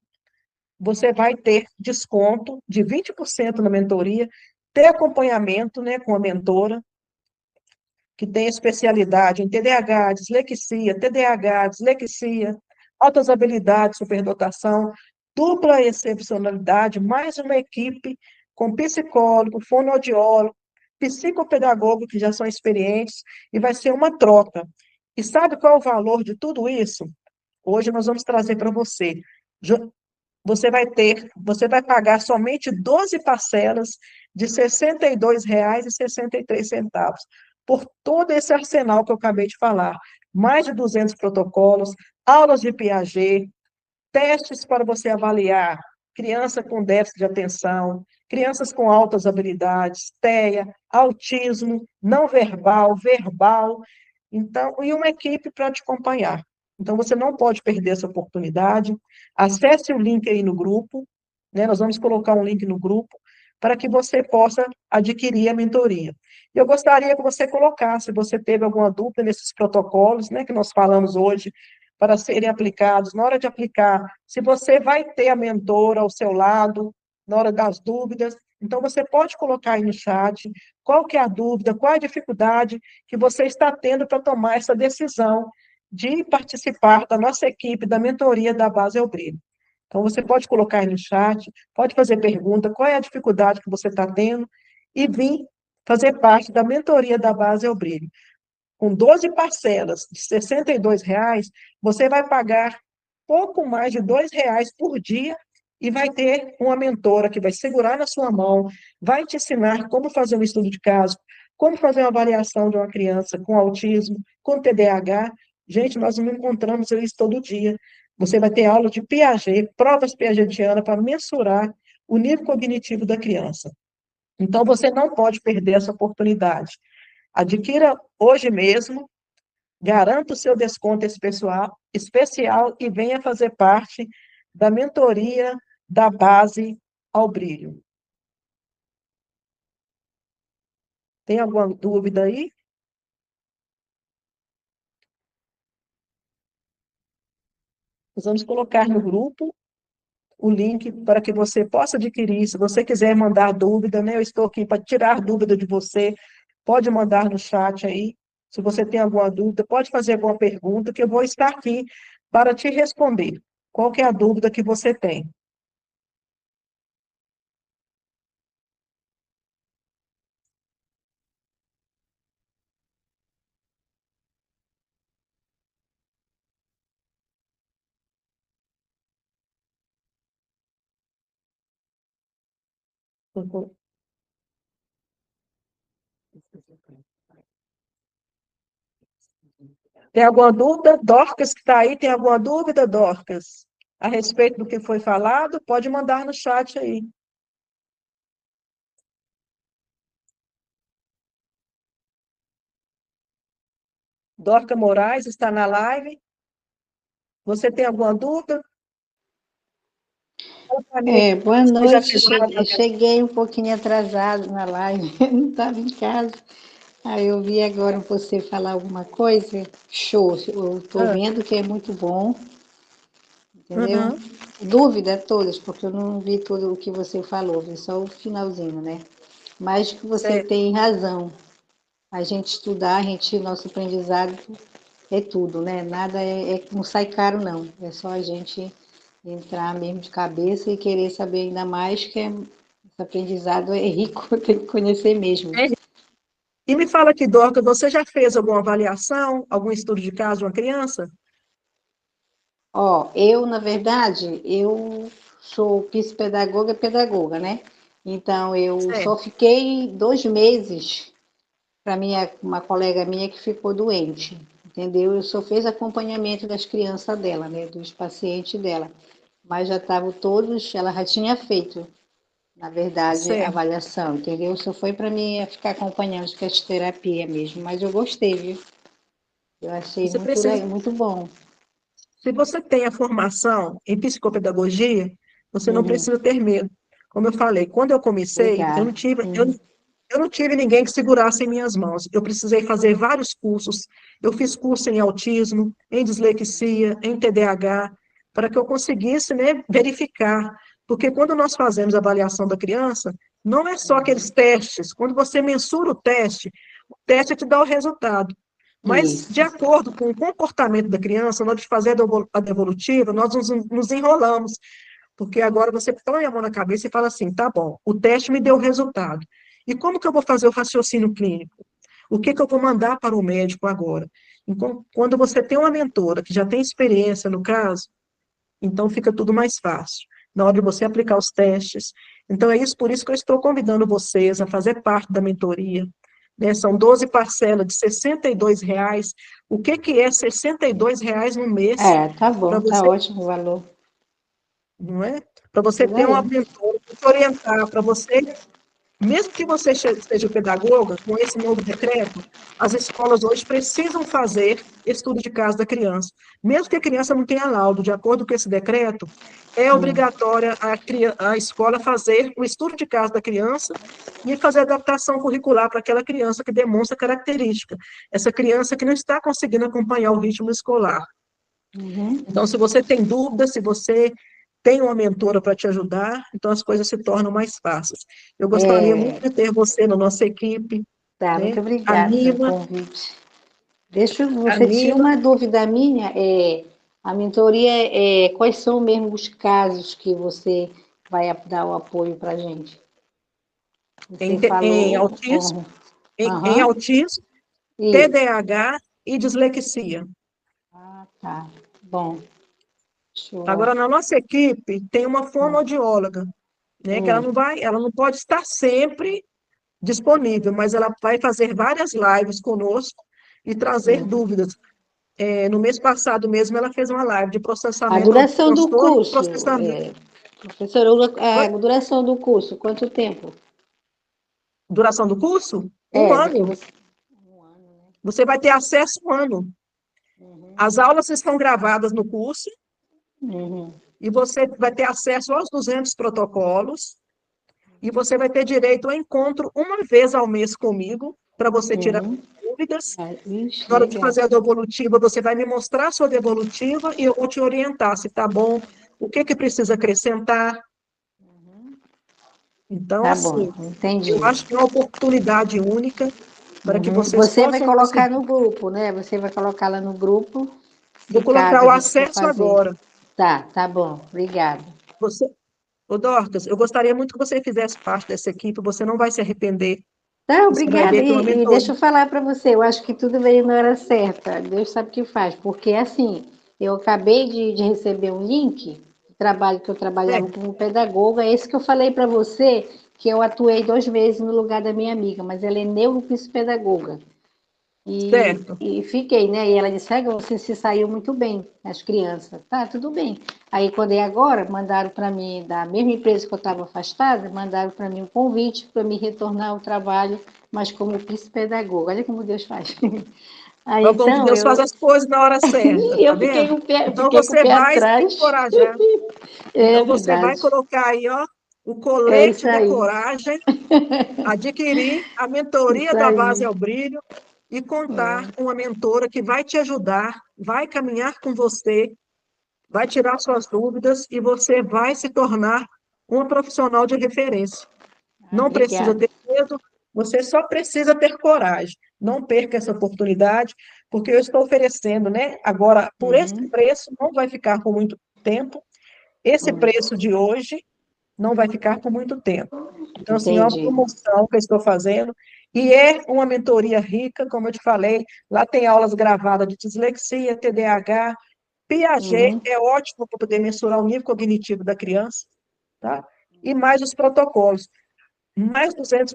você vai ter desconto de 20% na mentoria, ter acompanhamento, né, com a mentora, que tem especialidade em TDAH, dislexia, altas habilidades, superdotação, dupla excepcionalidade, mais uma equipe com psicólogo, fonoaudiólogo, psicopedagogo, que já são experientes, e vai ser uma troca. E sabe qual é o valor de tudo isso? Hoje nós vamos trazer para você. Você vai pagar somente 12 parcelas de R$ 62,63 por todo esse arsenal que eu acabei de falar. mais de 200 protocolos, aulas de Piaget, testes para você avaliar criança com déficit de atenção, crianças com altas habilidades, TEA, autismo, não verbal, verbal, então, e uma equipe para te acompanhar. Então, você não pode perder essa oportunidade. Acesse o link aí no grupo, né? Nós vamos colocar um link no grupo para que você possa adquirir a mentoria. Eu gostaria que você colocasse, se você teve alguma dúvida nesses protocolos, né, que nós falamos hoje, para serem aplicados, na hora de aplicar, se você vai ter a mentora ao seu lado, na hora das dúvidas, então você pode colocar aí no chat qual que é a dúvida, qual é a dificuldade que você está tendo para tomar essa decisão de participar da nossa equipe da mentoria da Base ao Brilho. Então, você pode colocar aí no chat, pode fazer pergunta, qual é a dificuldade que você está tendo, e vir fazer parte da mentoria da Base ao Brilho. Com 12 parcelas de R$ 62, você vai pagar pouco mais de R$ 2 por dia e vai ter uma mentora que vai segurar na sua mão, vai te ensinar como fazer um estudo de caso, como fazer uma avaliação de uma criança com autismo, com TDAH. Gente, nós não encontramos isso todo dia. Você vai ter aula de Piaget, provas piagetianas para mensurar o nível cognitivo da criança. Então, você não pode perder essa oportunidade. Adquira hoje mesmo, garanta o seu desconto especial e venha fazer parte da mentoria da Base ao Brilho. Tem alguma dúvida aí? Nós vamos colocar no grupo o link para que você possa adquirir. Se você quiser mandar dúvida, né? Eu estou aqui para tirar dúvida de você. Pode mandar no chat aí. Se você tem alguma dúvida, pode fazer alguma pergunta, que eu vou estar aqui para te responder. Qual que é a dúvida que você tem? Tem alguma dúvida? Dorcas, que está aí, tem alguma dúvida, Dorcas? A respeito do que foi falado? Pode mandar no chat aí. Dorca Moraes está na live. Você tem alguma dúvida? Fala para mim, Boa você já noite. fez uma Cheguei um pouquinho atrasado na live, não estava em casa. Aí eu vi agora você falar alguma coisa. Show, eu estou avaliação? vendo que é muito bom, entendeu? Uhum, Dúvida todas, porque eu não vi tudo o que você falou, vi só o finalzinho, né? Mas que você certo. tem razão. A gente estudar, nosso aprendizado é tudo, né? Nada não sai caro, não. É só a gente entrar mesmo de cabeça e querer saber ainda mais, que esse aprendizado é rico, tem que conhecer mesmo. É. E me fala aqui, Dorca, você já fez alguma avaliação, algum estudo de caso de uma criança? Ó, na verdade, eu sou psicopedagoga e pedagoga, né? Então, eu só Certo, fiquei 2 meses para uma colega minha que ficou doente, entendeu? Eu só fiz acompanhamento das crianças dela, né? Dos pacientes dela. Mas já estavam todos, ela já tinha feito, na verdade, a certo. avaliação, entendeu? Só foi para mim ficar acompanhando as terapia mesmo, mas eu gostei, viu? Eu achei Você precisa, muito bom. se você tem a formação em psicopedagogia, você não Uhum, precisa ter medo. Como eu falei, quando eu comecei, obrigada. Uhum. eu não tive ninguém que segurasse em minhas mãos. Eu precisei fazer vários cursos. Eu fiz curso em autismo, em dislexia, em TDAH, para que eu conseguisse, né, verificar. Porque quando nós fazemos a avaliação da criança, não é só aqueles testes. Quando você mensura o teste te dá o resultado. Mas, de Isso, acordo com o comportamento da criança, na hora de fazer a devolutiva, nós nos enrolamos. Porque agora você põe a mão na cabeça e fala assim: tá bom, o teste me deu o resultado. E como que eu vou fazer o raciocínio clínico? O que que eu vou mandar para o médico agora? Então, quando você tem uma mentora que já tem experiência no caso, então fica tudo mais fácil. Na hora de você aplicar os testes. Então, é isso, por isso que eu estou convidando vocês a fazer parte da mentoria, né? São 12 parcelas de R$ 62, O que que é R$ 62 no mês É, tá para bom, tá você, ótimo o valor. não é? Para você Por ter um aí. mentor, para te orientar, para você, mesmo que você seja pedagoga, com esse novo decreto, as escolas hoje precisam fazer estudo de caso da criança. Mesmo que a criança não tenha laudo, de acordo com esse decreto, é Hum. obrigatória a escola fazer o estudo de caso da criança e fazer adaptação curricular para aquela criança que demonstra característica, essa criança que não está conseguindo acompanhar o ritmo escolar. Uhum. Então, se você tem dúvidas, se você tem uma mentora para te ajudar, então as coisas se tornam mais fáceis. Eu gostaria muito É, de ter você na nossa equipe, tá, muito né? obrigada pelo Anima, convite. Você tinha anima. uma dúvida minha, a mentoria, quais são mesmo os casos que você vai dar o apoio para a gente? Você Em falou, autismo, em aham, autismo, isso. TDAH e dislexia. Ah, tá, bom, show. Agora, na nossa equipe, tem uma fonoaudióloga, né? Que Hum, ela não pode estar sempre disponível, mas ela vai fazer várias lives conosco e trazer hum. dúvidas. No mês passado mesmo, ela fez uma live de A processamento, duração do transtorno de curso, processamento. professora, a Oi? duração do curso, quanto tempo? Duração do curso? Um É, do que ano. você. Um ano, né? Você vai ter acesso um ano. Uhum, As aulas estão gravadas no curso uhum, e você vai ter acesso aos 200 protocolos e você vai ter direito a encontro uma vez ao mês comigo para você tirar uhum. dúvidas. Ah, ixi, Na hora de legal. fazer a devolutiva, você vai me mostrar a sua devolutiva e eu vou te orientar se está bom, o que que precisa acrescentar. Então, Tá bom, assim, eu entendi. acho que é uma oportunidade única para que Uhum. vocês Você vai possam colocar conseguir. no grupo, né? Você vai colocar lá no grupo, se Vou colocar caso a o gente for acesso fazer. agora. Tá, tá bom, obrigada. Você, ô Dorcas, eu gostaria muito que você fizesse parte dessa equipe, você não vai se arrepender. Tá, Você vai obrigada. ver que é uma E deixa mentoria. eu falar para você, eu acho que tudo veio na hora certa. Deus sabe o que faz, porque assim, eu acabei de receber um link do trabalho que eu trabalhava Certo, como pedagoga, esse que eu falei para você, que eu atuei 2 meses no lugar da minha amiga, mas ela é neuropsicopedagoga. certo. E fiquei, né? E ela disse, você se saiu muito bem, as crianças. Tá, tudo bem. Aí, quando é agora, mandaram para mim, da mesma empresa que eu estava afastada, mandaram para mim um convite para me retornar ao trabalho, mas como psicopedagoga. Olha como Deus faz. Aí, Olha como que então, Deus faz as coisas na hora certa, tá eu fiquei vendo? Então fiquei com o você pé vai se atrás. encorajar. É Então você vai verdade. colocar aí, ó, o É isso colete da aí. coragem, adquirir a mentoria Isso da Base aí. ao Brilho e contar com uma mentora que vai te ajudar, vai caminhar com você, vai tirar suas dúvidas e você vai se tornar uma profissional de referência. Ah, Não precisa obrigada. ter medo, você só precisa ter coragem. Não perca essa oportunidade, porque eu estou oferecendo, né? Agora, por esse Uhum. preço, não vai ficar por muito tempo. Esse Hum, preço de hoje não vai ficar por muito tempo. Então, assim, é uma entendi. promoção que eu estou fazendo. E é uma mentoria rica, como eu te falei. Lá tem aulas gravadas de dislexia, TDAH, Piaget Uhum. é ótimo para poder mensurar o nível cognitivo da criança, tá? E mais os protocolos, mais 200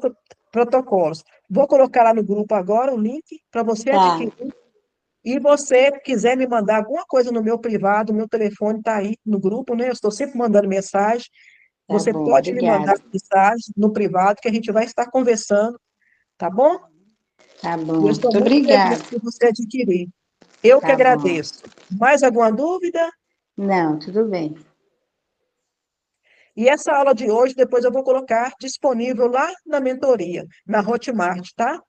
protocolos. Vou colocar lá no grupo agora o link para você Tá, adquirir. E você quiser me mandar alguma coisa no meu privado, meu telefone está aí no grupo, né? Eu estou sempre mandando mensagem. tá Você bom, pode me mandar obrigada. mensagem no privado que a gente vai estar conversando, tá bom? Tá E eu bom, estou muito muito feliz obrigada. por você adquirir. Eu que Tá bom. agradeço. Mais alguma dúvida? Não, tudo bem. E essa aula de hoje, depois eu vou colocar disponível lá na mentoria, na Hotmart, tá?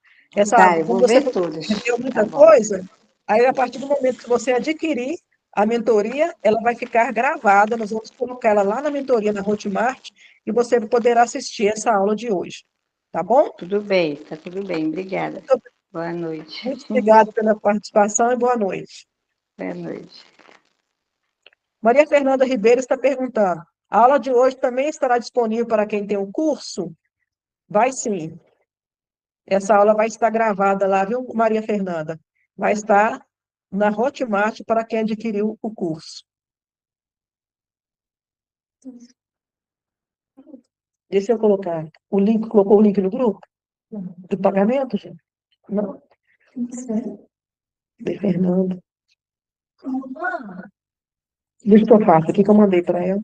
Tá, eu Como vou você ver todas. perdeu Tá muita bom. coisa, aí a partir do momento que você adquirir a mentoria, ela vai ficar gravada, nós vamos colocar ela lá na mentoria, na Hotmart, e você poderá assistir essa aula de hoje, tá bom? Tudo bem, tá tudo bem. Obrigada. Muito, Boa noite. muito obrigada pela participação e boa noite. Boa noite. Maria Fernanda Ribeiro está perguntando: a aula de hoje também estará disponível para quem tem o curso? Vai sim. Essa aula vai estar gravada lá, viu, Maria Fernanda? Vai estar na Hotmart para quem adquiriu o curso. Deixa eu colocar o link, colocou o link no grupo do pagamento, gente? Não? De Fernando. Deixa que eu faço aqui que eu mandei para ela.